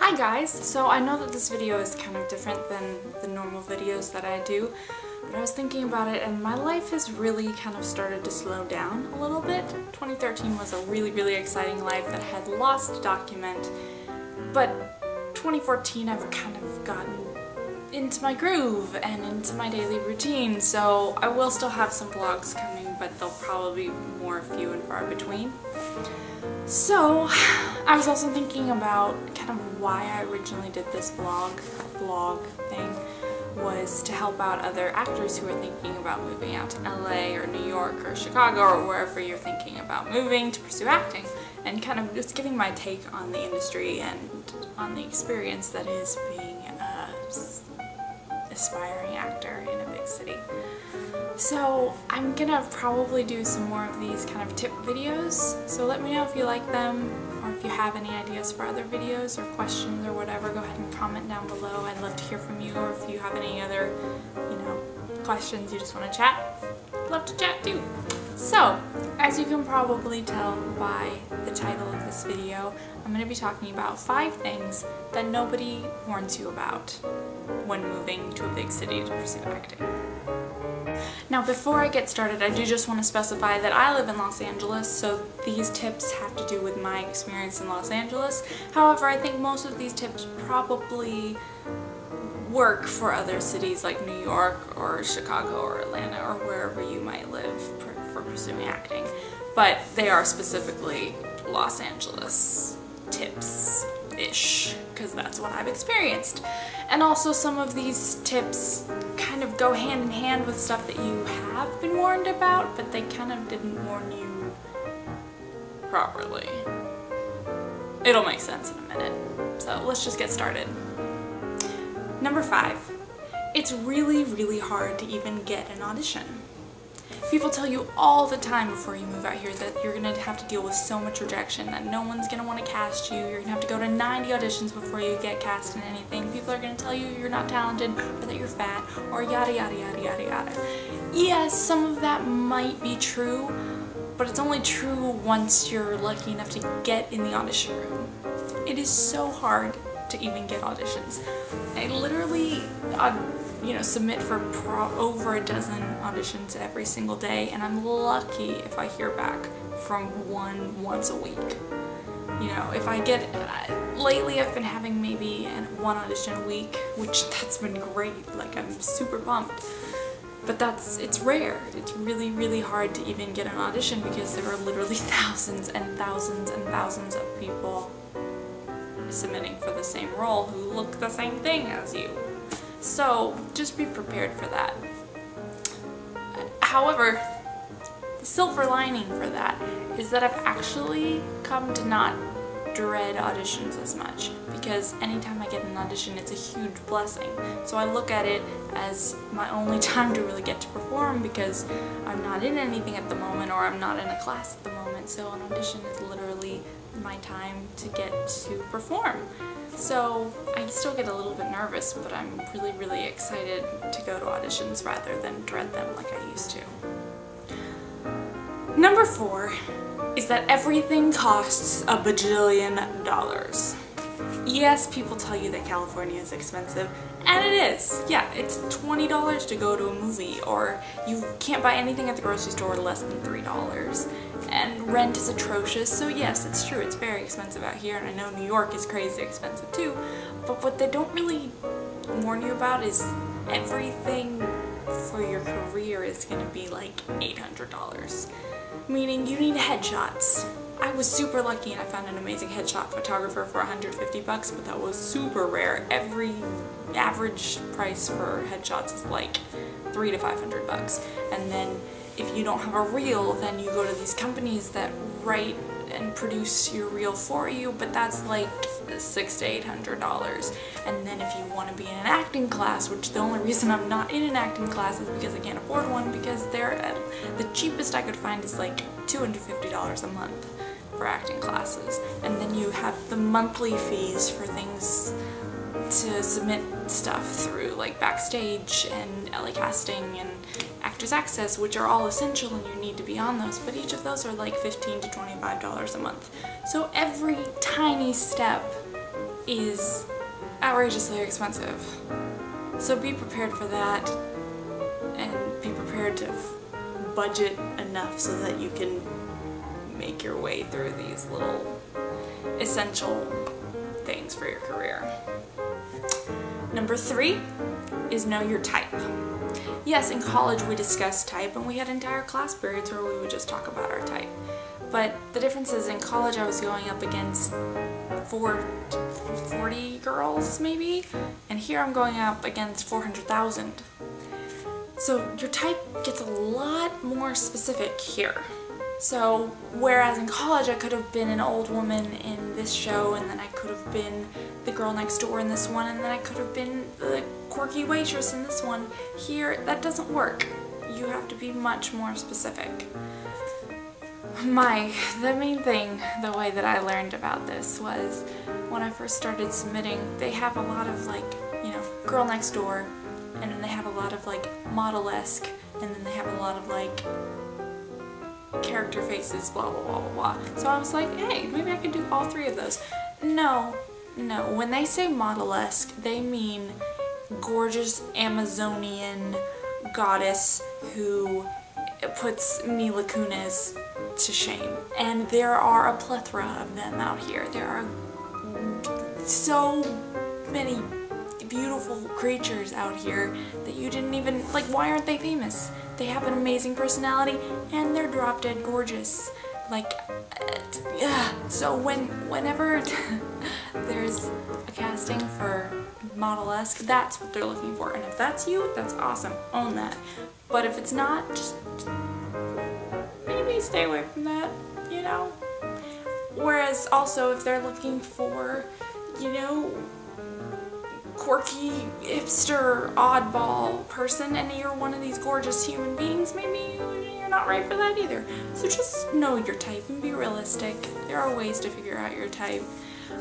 Hi guys! So I know that this video is kind of different than the normal videos that I do, but I was thinking about it and my life has really kind of started to slow down a little bit. 2013 was a really exciting life that I had lots to document, but 2014 I've kind of gotten into my groove and into my daily routine, so I will still have some vlogs coming, but they'll probably be more few and far between. So I was also thinking about kind of why I originally did this vlog thing was to help out other actors who are thinking about moving out to LA or New York or Chicago or wherever you're thinking about moving to pursue acting, and kind of just giving my take on the industry and on the experience that is being an aspiring actor in a big city. So I'm gonna probably do some more of these kind of tip videos, so let me know if you like them or if you have any ideas for other videos or questions or whatever. Go ahead and comment down below. I'd love to hear from you, or if you have any other, questions you just want to chat, I'd love to chat too. So, as you can probably tell by the title of this video, I'm going to be talking about 5 things that nobody warns you about when moving to a big city to pursue acting. Now before I get started, I do just want to specify that I live in Los Angeles, so these tips have to do with my experience in Los Angeles. However, I think most of these tips probably work for other cities like New York or Chicago or Atlanta or wherever you might live for pursuing acting. But they are specifically Los Angeles tips-ish, because that's what I've experienced. And also some of these tips kind of go hand in hand with stuff that you have been warned about, but they kind of didn't warn you properly. It'll make sense in a minute. So let's just get started. Number 5. It's really hard to even get an audition. People tell you all the time before you move out here that you're going to have to deal with so much rejection, that no one's going to want to cast you, you're going to have to go to 90 auditions before you get cast in anything, people are going to tell you you're not talented, or that you're fat, or yada yada yada yada yada. Yes, some of that might be true, but it's only true once you're lucky enough to get in the audition room. It is so hard to even get auditions. I literally submit for over a dozen auditions every single day, and I'm lucky if I hear back from one once a week. If I get, lately I've been having maybe one audition a week, which that's been great, like I'm super pumped. But it's rare. It's really hard to even get an audition because there are literally thousands and thousands and thousands of people submitting for the same role who look the same thing as you. So just be prepared for that. However, the silver lining for that is that I've actually come to not dread auditions as much, because anytime I get an audition, it's a huge blessing. So I look at it as my only time to really get to perform, because I'm not in anything at the moment, or I'm not in a class at the moment, so an audition is literally my time to get to perform. So I still get a little bit nervous, but I'm really excited to go to auditions rather than dread them like I used to. Number 4 is that everything costs a bajillion dollars. Yes, people tell you that California is expensive, and it is. Yeah, it's $20 to go to a movie, or you can't buy anything at the grocery store less than $3. And rent is atrocious, so yes, it's true, it's very expensive out here, and I know New York is crazy expensive too, but what they don't really warn you about is everything for your career is going to be like $800. Meaning you need headshots. I was super lucky and I found an amazing headshot photographer for $150, but that was super rare. Every average price for headshots is like $300 to $500. And then if you don't have a reel, then you go to these companies that write and produce your reel for you, but that's like $600 to $800. And then if you want to be in an acting class, which the only reason I'm not in an acting class is because I can't afford one, because the cheapest I could find is like $250 a month for acting classes. And then you have the monthly fees for things to submit stuff through, like Backstage and LA Casting and Actors Access, which are all essential and you need to be on those, but each of those are like $15 to $25 a month. So every tiny step is outrageously expensive. So be prepared for that, and be prepared to budget enough so that you can make your way through these little essential things for your career. Number 3 is know your type. Yes, in college we discussed type and we had entire class periods where we would just talk about our type. But the difference is in college I was going up against 40 girls maybe, and here I'm going up against 400,000. So your type gets a lot more specific here. So whereas in college I could have been an old woman in this show, and then I could have been the girl next door in this one, and then I could have been the quirky waitress in this one, here that doesn't work. You have to be much more specific. The main thing, the way that I learned about this was when I first started submitting, they have a lot of like, you know, girl next door, and then they have a lot of like model-esque, and then they have a lot of like character faces, blah blah blah blah blah. So I was like, hey, maybe I could do all 3 of those. No, when they say model-esque, they mean gorgeous Amazonian goddess who puts Mila Kunis to shame. And there are a plethora of them out here. There are so many beautiful creatures out here that you didn't even, like, why aren't they famous? They have an amazing personality and they're drop dead gorgeous. Like, yeah. So whenever there's a casting for model-esque, that's what they're looking for. And if that's you, that's awesome. Own that. But if it's not, just maybe stay away from that, you know? Whereas also if they're looking for, you know, quirky, hipster, oddball person, and you're one of these gorgeous human beings, maybe you're not right for that either. So just know your type and be realistic. There are ways to figure out your type.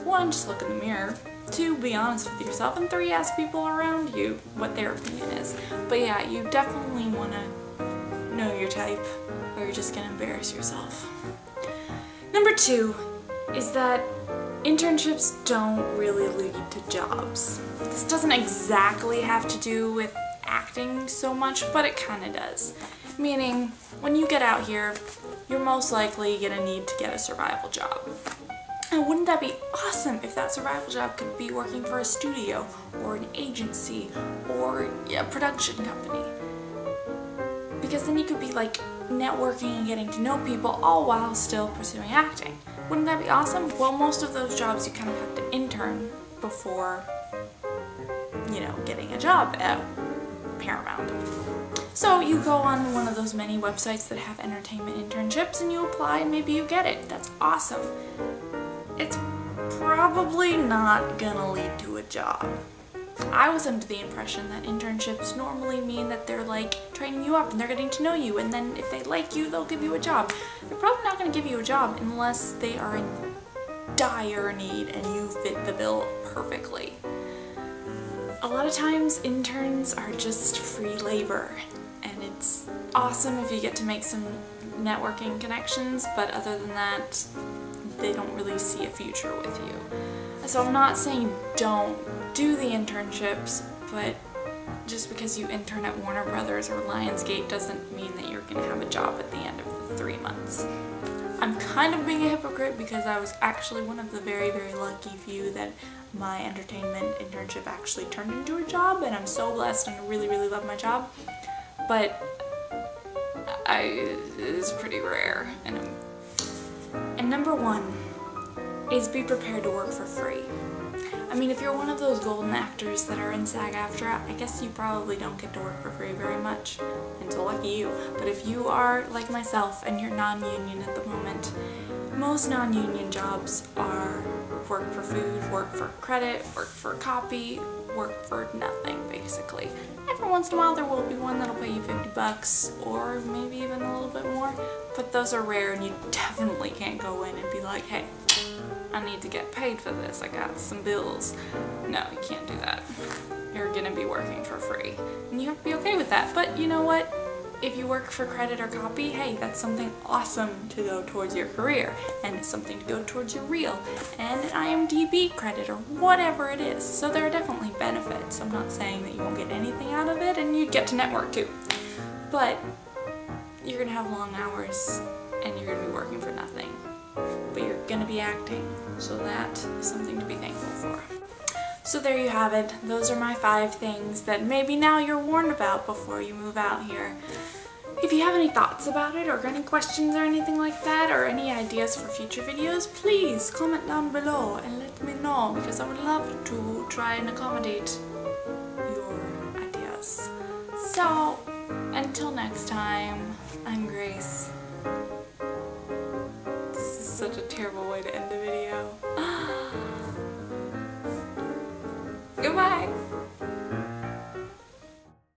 1, just look in the mirror. 2, be honest with yourself. And 3, ask people around you what their opinion is. But yeah, you definitely want to know your type, or you're just going to embarrass yourself. Number 2 is that internships don't really lead to jobs. This doesn't exactly have to do with acting so much, but it kind of does. Meaning, when you get out here, you're most likely going to need to get a survival job. And wouldn't that be awesome if that survival job could be working for a studio, or an agency, or a production company? Because then you could be like networking and getting to know people all while still pursuing acting. Wouldn't that be awesome? Well, most of those jobs you kind of have to intern before, you know, getting a job at Paramount. So you go on one of those many websites that have entertainment internships and you apply and maybe you get it. That's awesome. It's probably not gonna lead to a job. I was under the impression that internships normally mean that they're like training you up and they're getting to know you, and then if they like you, they'll give you a job. They're probably not going to give you a job unless they are in dire need and you fit the bill perfectly. A lot of times interns are just free labor, and it's awesome if you get to make some networking connections, but other than that, they don't really see a future with you. So I'm not saying don't do the internships, but just because you intern at Warner Brothers or Lionsgate doesn't mean that you're going to have a job at the end of the 3 months. I'm kind of being a hypocrite because I was actually one of the very, very lucky few that my entertainment internship actually turned into a job, and I'm so blessed and I really, really love my job. But it's pretty rare. And number 1 is be prepared to work for free. I mean, if you're one of those golden actors that are in SAG-AFTRA, I guess you probably don't get to work for free very much, and so lucky you. But if you are like myself and you're non-union at the moment, most non-union jobs are work for food, work for credit, work for copy, work for nothing, basically. Every once in a while there will be one that'll pay you $50 or maybe even a little bit more, but those are rare, and you definitely can't go in and be like, hey, I need to get paid for this, I got some bills. No, you can't do that. You're gonna be working for free. And you have to be okay with that. But you know what? if you work for credit or copy, hey, that's something awesome to go towards your career, and it's something to go towards your reel, and an IMDb credit, or whatever it is. So there are definitely benefits. I'm not saying that you won't get anything out of it, and you'd get to network too. But you're gonna have long hours, and you're gonna be working for nothing. But you're gonna be acting, so that is something to be thankful for. So there you have it. Those are my 5 things that maybe now you're warned about before you move out here. If you have any thoughts about it, or any questions or anything like that, or any ideas for future videos, please comment down below and let me know, because I would love to try and accommodate your ideas. So, until next time, I'm Grace. This is such a terrible way to end the video.